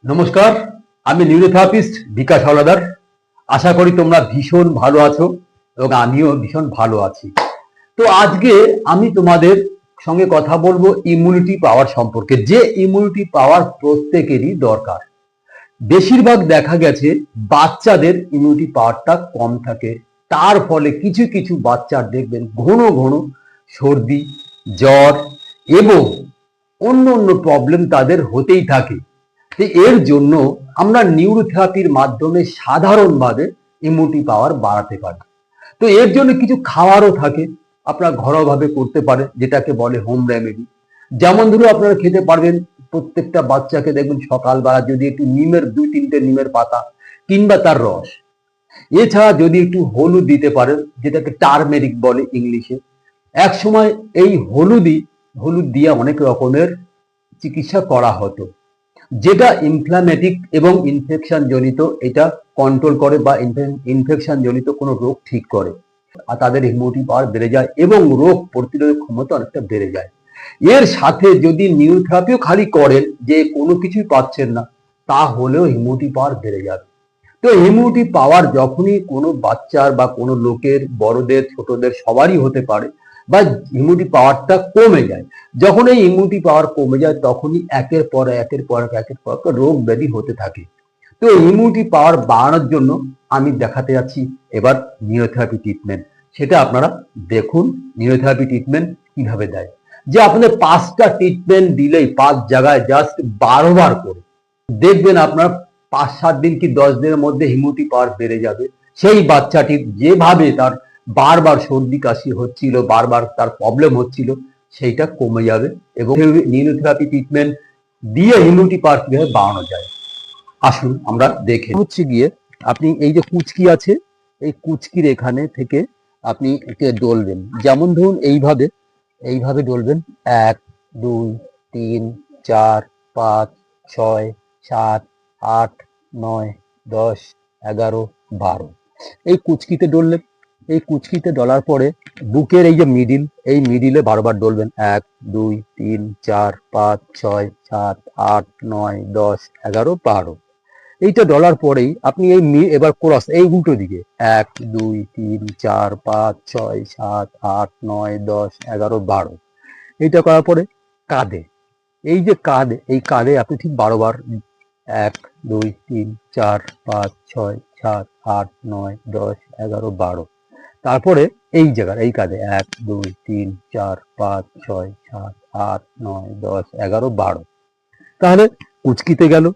নমস্কার, আমি নিউরোথেরাপিস্ট বিকাশ হাওলাদার। আশা করি তোমরা ভীষণ ভালো আছো এবং আমিও ভীষণ ভালো আছি। তো আজকে আমি তোমাদের সঙ্গে কথা বলবো ইমিউনিটি পাওয়ার সম্পর্কে, যে ইমিউনিটি পাওয়ার প্রত্যেকেরই দরকার। বেশিরভাগ দেখা গেছে বাচ্চাদের ইমিউনিটি পাওয়ারটা কম থাকে, তার ফলে কিছু কিছু বাচ্চার দেখবেন ঘন ঘন সর্দি, জ্বর এবং অন্য অন্য প্রবলেম তাদের হতেই থাকে। এর জন্য আমরা নিউরোথেরাপির মাধ্যমে সাধারণভাবে ইমিউনিটি পাওয়ার বাড়াতে পারি। তো এর জন্য কিছু খাবারও থাকে, আপনারা ঘরোয়াভাবে করতে পারেন, যেটাকে বলে হোম রেমেডি। যেমন ধরুন আপনারা খেতে পারবেন, প্রত্যেকটা বাচ্চাকে দেখবেন সকালবেলা যদি একটু নিমের 2-3টে নিমের পাতা কিংবা তার রস, এছাড়া যদি একটু হলুদ দিতে পারেন, যেটাকে টারমেরিক বলে ইংলিশে। এক সময় এই হলুদ দিয়ে অনেক রকমের চিকিৎসা করা হতো, যেটা ইনফ্লামেটিক এবং ইনফেকশন জনিত এটা কন্ট্রোল করে বা ইনফেকশন জনিত কোনো রোগ ঠিক করে, আর তাদের ইমিউনিটি পাওয়ার বেড়ে যায় এবং রোগ প্রতিরোধ ক্ষমতা অনেকটা বেড়ে যায়। এর সাথে যদি নিউরোথেরাপিও খালি করেন, যে কোনো কিছুই পাচ্ছেন না, তাহলেও ইমিউনিটি পাওয়ার বেড়ে যাবে। তো ইমিউনিটি পাওয়ার যখনই কোনো বাচ্চার বা কোনো লোকের, বড়দের ছোটদের সবারই হতে পারে, বা ইমিউনিটি পাওয়ারটা কমে যায়, যখন এই ইমিউনিটি পাওয়ার কমে যায় তখনই একের পর রোগ ব্যাধি হতে থাকে। তো ইমিউনিটি পাওয়ার বাড়ানোর জন্য আমি দেখাতে যাচ্ছি এবার নিউরোথেরাপি ট্রিটমেন্ট। সেটা আপনারা দেখুন নিউরোথেরাপি ট্রিটমেন্ট কিভাবে দেয়। যে আপনাদের 5টা ট্রিটমেন্ট দিলেই 5 জায়গায় জাস্ট 12 বার করে দেখবেন আপনার 5-7 দিন কি 10 দিনের মধ্যে ইমিউনিটি পাওয়ার বেড়ে যাবে। সেই বাচ্চাটির যেভাবে তার বারবার সর্দি কাশি হচ্ছিল, বারবার তার প্রবলেম হচ্ছিল, সেইটা কমে যাবে এবং নিউরোথেরাপি ট্রিটমেন্ট দিয়ে ইমিউনিটি পাওয়ার কিভাবে বাড়ানো যায় আসুন আমরা দেখে। হচ্ছে গিয়ে আপনি এই যে কুচকি আছে, এই কুচকির এখানে থেকে আপনি একে ডলবেন। যেমন ধরুন এইভাবে ডলবেন। 1 2 3 4 5 6 7 8 9 10 11 12 এই কুচকিতে ডললেন। এই কুচকিতে ডলার পরে বুকের এই যে এই মিডিলে 12 বার ডলবেন। 1 2 3 4 5 6 7 8 9 10 11 12 এইটা ডলার পরেই আপনি এবার ক্রস এই উল্টো দিকে 1 2 3 4 5 6 7 8 9 10 11 12 এইটা করার পরে কাঁধে, এই কাঁধে আপনি ঠিক 12 বার 1 2 3 4 5 6 7 8 9 10 11 12 তারপরে এই জায়গার এই কাঁধে 1 2 3 4 5 6 7 8 9 10 11 12 তাহলে কুচকিতে গেল,